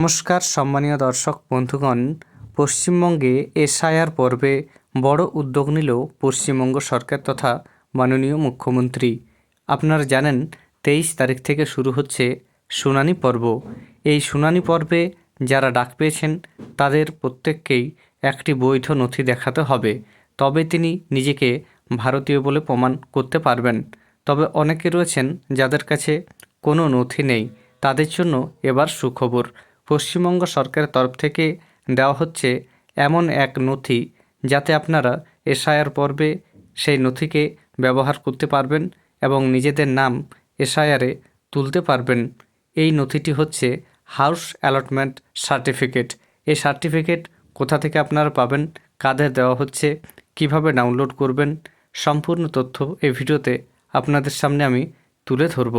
নমস্কার সম্মানীয় দর্শক বন্ধুগণ, পশ্চিমবঙ্গে এসআইআর পর্বে বড় উদ্যোগ নিল পশ্চিমবঙ্গ সরকার তথা মাননীয় মুখ্যমন্ত্রী। আপনারা জানেন 23 তারিখ থেকে শুরু হচ্ছে শুনানি পর্ব। এই শুনানি পর্বে যারা ডাক পেয়েছেন তাদের প্রত্যেককেই একটি বৈধ নথি দেখাতে হবে, তবে তিনি নিজেকে ভারতীয় বলে প্রমাণ করতে পারবেন। তবে অনেকে রয়েছেন যাদের কাছে কোনো নথি নেই, তাদের জন্য এবার সুখবর। পশ্চিমবঙ্গ সরকারের তরফ থেকে দেওয়া হচ্ছে এমন এক নথি যাতে আপনারা এসআইআর পর্বে সেই নথিকে ব্যবহার করতে পারবেন এবং নিজেদের নাম এসআইআরে তুলতে পারবেন। এই নথিটি হচ্ছে হাউস অ্যালটমেন্ট সার্টিফিকেট। এই সার্টিফিকেট কোথা থেকে আপনারা পাবেন, কাদের দেওয়া হচ্ছে, কিভাবে ডাউনলোড করবেন, সম্পূর্ণ তথ্য এই ভিডিওতে আপনাদের সামনে আমি তুলে ধরব।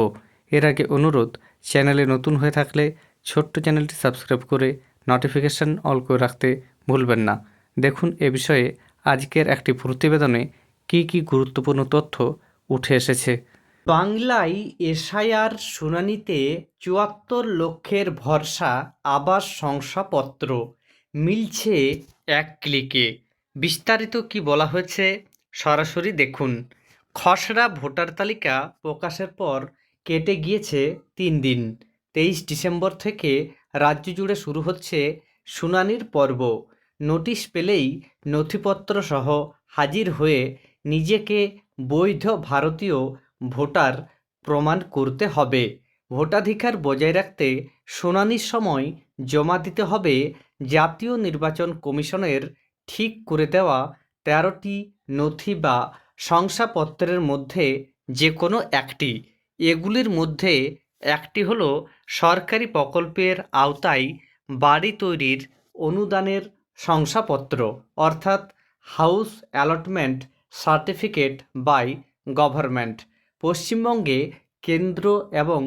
এর আগে অনুরোধ, চ্যানেলে নতুন হয়ে থাকলে ছোট্ট চ্যানেলটি সাবস্ক্রাইব করে নোটিফিকেশান অল করে রাখতে ভুলবেন না। দেখুন এ বিষয়ে আজকের একটি প্রতিবেদনে কি কি গুরুত্বপূর্ণ তথ্য উঠে এসেছে। বাংলায় এসআইআর শুনানিতে ৭৪ লক্ষের ভরসা আবাস শংসাপত্র মিলছে এক ক্লিকে। বিস্তারিত কি বলা হয়েছে সরাসরি দেখুন। খসড়া ভোটার তালিকা প্রকাশের পর কেটে গিয়েছে 3 দিন। 23 ডিসেম্বর থেকে রাজ্য জুড়ে শুরু হচ্ছে শুনানির পর্ব। নোটিশ পেলেই নথিপত্র সহ হাজির হয়ে নিজেকে বৈধ ভারতীয় ভোটার প্রমাণ করতে হবে। ভোটাধিকার বজায় রাখতে শুনানির সময় জমা দিতে হবে জাতীয় নির্বাচন কমিশনের ঠিক করে দেওয়া 13টি নথি বা শংসাপত্রের মধ্যে যে কোনো একটি। এগুলির মধ্যে একটি হলো সরকারি প্রকল্পের আওতায় বাড়ি তৈরির অনুদানের শংসাপত্র, অর্থাৎ house allotment certificate by government. পশ্চিমবঙ্গে কেন্দ্র এবং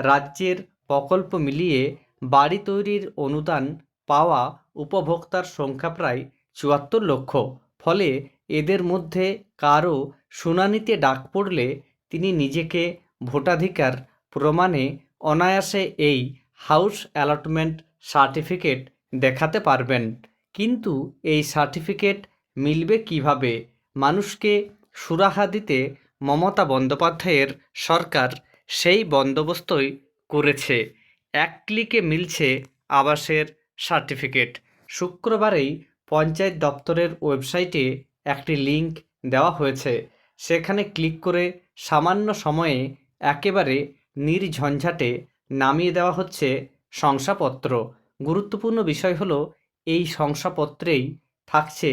রাজ্যের প্রকল্প মিলিয়ে বাড়ি তৈরির অনুদান পাওয়া উপভোক্তার সংখ্যা প্রায় ৭৪ লক্ষ। ফলে এদের মধ্যে কারও শুনানিতে ডাক পড়লে তিনি নিজেকে ভোটাধিকার প্রমাণে অনায়াসে এই হাউস অ্যালটমেন্ট সার্টিফিকেট দেখাতে পারবেন। কিন্তু এই সার্টিফিকেট মিলবে কিভাবে? মানুষকে সুরাহা দিতে মমতা বন্দ্যোপাধ্যায়ের সরকার সেই বন্দোবস্তই করেছে। এক ক্লিকে মিলছে আবাসের সার্টিফিকেট। শুক্রবারেই পঞ্চায়েত দপ্তরের ওয়েবসাইটে একটি লিঙ্ক দেওয়া হয়েছে। সেখানে ক্লিক করে সামান্য সময়ে একেবারে নির্ঝঞ্ঝাটে নামিয়ে দেওয়া হচ্ছে শংসাপত্র। গুরুত্বপূর্ণ বিষয় হলো এই শংসাপত্রেই থাকছে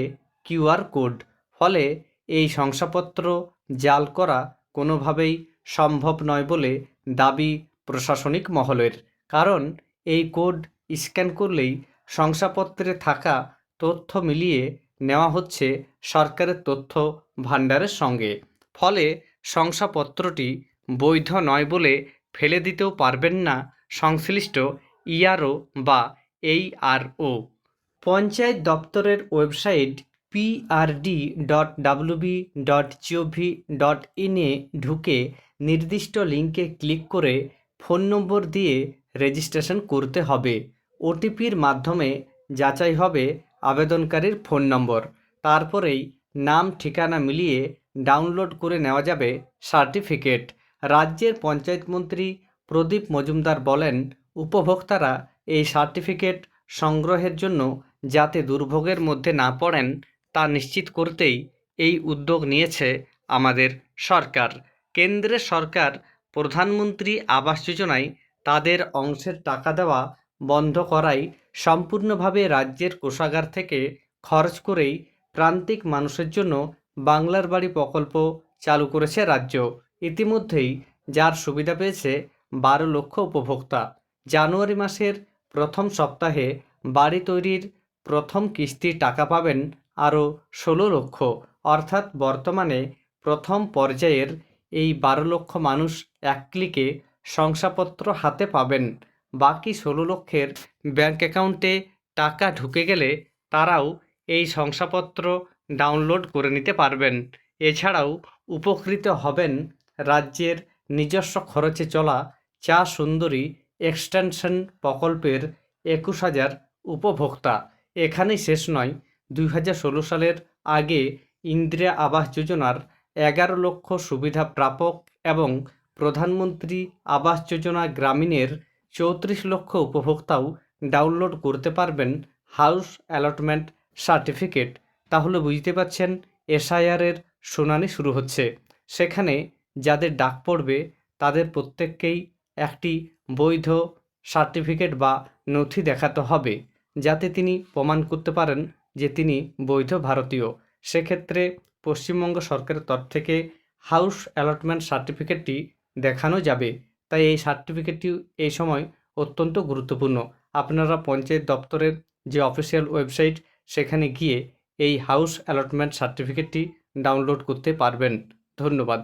কিউআর কোড। ফলে এই শংসাপত্র জাল করা কোনোভাবেই সম্ভব নয় বলে দাবি প্রশাসনিক মহলের। কারণ এই কোড স্ক্যান করলেই শংসাপত্রে থাকা তথ্য মিলিয়ে নেওয়া হচ্ছে সরকারের তথ্য ভাণ্ডারের সঙ্গে। ফলে শংসাপত্রটি বৈধ নয় বলে ফেলে দিতেও পারবেন না সংশ্লিষ্ট ইআরও বা এইআরও। পঞ্চায়েত দপ্তরের ওয়েবসাইট prd.wb.gov.in এ ঢুকে নির্দিষ্ট লিঙ্কে ক্লিক করে ফোন নম্বর দিয়ে রেজিস্ট্রেশন করতে হবে। ওটিপির মাধ্যমে যাচাই হবে আবেদনকারীর ফোন নম্বর। তারপরেই নাম ঠিকানা মিলিয়ে ডাউনলোড করে নেওয়া যাবে সার্টিফিকেট। রাজ্যের পঞ্চায়েত মন্ত্রী প্রদীপ মজুমদার বলেন, উপভোক্তারা এই সার্টিফিকেট সংগ্রহের জন্য যাতে দুর্ভোগের মধ্যে না পড়েন তা নিশ্চিত করতেই এই উদ্যোগ নিয়েছে আমাদের সরকার। কেন্দ্রের সরকার প্রধানমন্ত্রী আবাস যোজনায় তাদের অংশের টাকা দেওয়া বন্ধ করায় সম্পূর্ণভাবে রাজ্যের কোষাগার থেকে খরচ করেই প্রান্তিক মানুষের জন্য বাংলার বাড়ি প্রকল্প চালু করেছে রাজ্য। ইতিমধ্যেই যার সুবিধা পেয়েছে 12 লক্ষ উপভোক্তা। জানুয়ারি মাসের প্রথম সপ্তাহে বাড়ি তৈরির প্রথম কিস্তির টাকা পাবেন আরও 16 লক্ষ। অর্থাৎ বর্তমানে প্রথম পর্যায়ের এই 12 লক্ষ মানুষ এক ক্লিকে শংসাপত্র হাতে পাবেন। বাকি 16 লক্ষের ব্যাঙ্ক অ্যাকাউন্টে টাকা ঢুকে গেলে তারাও এই শংসাপত্র ডাউনলোড করে নিতে পারবেন। এছাড়াও উপকৃত হবেন রাজ্যের নিজস্ব খরচে চলা চা সুন্দরী এক্সটেনশন প্রকল্পের 21,000 উপভোক্তা। এখানেই শেষ নয়, 2016 সালের আগে ইন্দিরা আবাস যোজনার 11 লক্ষ সুবিধা প্রাপক এবং প্রধানমন্ত্রী আবাস যোজনা গ্রামীণের 34 লক্ষ উপভোক্তাও ডাউনলোড করতে পারবেন হাউস অ্যালটমেন্ট সার্টিফিকেট। তাহলে বুঝতে পারছেন এসআইআরের শুনানি শুরু হচ্ছে। সেখানে যাদের ডাক পড়বে তাদের প্রত্যেককেই একটি বৈধ সার্টিফিকেট বা নথি দেখাতে হবে, যাতে তিনি প্রমাণ করতে পারেন যে তিনি বৈধ ভারতীয়। সেক্ষেত্রে পশ্চিমবঙ্গ সরকারের তরফ থেকে হাউস অ্যালটমেন্ট সার্টিফিকেটটি দেখানো যাবে। তাই এই সার্টিফিকেটটি এই সময় অত্যন্ত গুরুত্বপূর্ণ। আপনারা পঞ্চায়েত দপ্তরের যে অফিসিয়াল ওয়েবসাইট, সেখানে গিয়ে এই হাউস অ্যালটমেন্ট সার্টিফিকেটটি ডাউনলোড করতে পারবেন। ধন্যবাদ।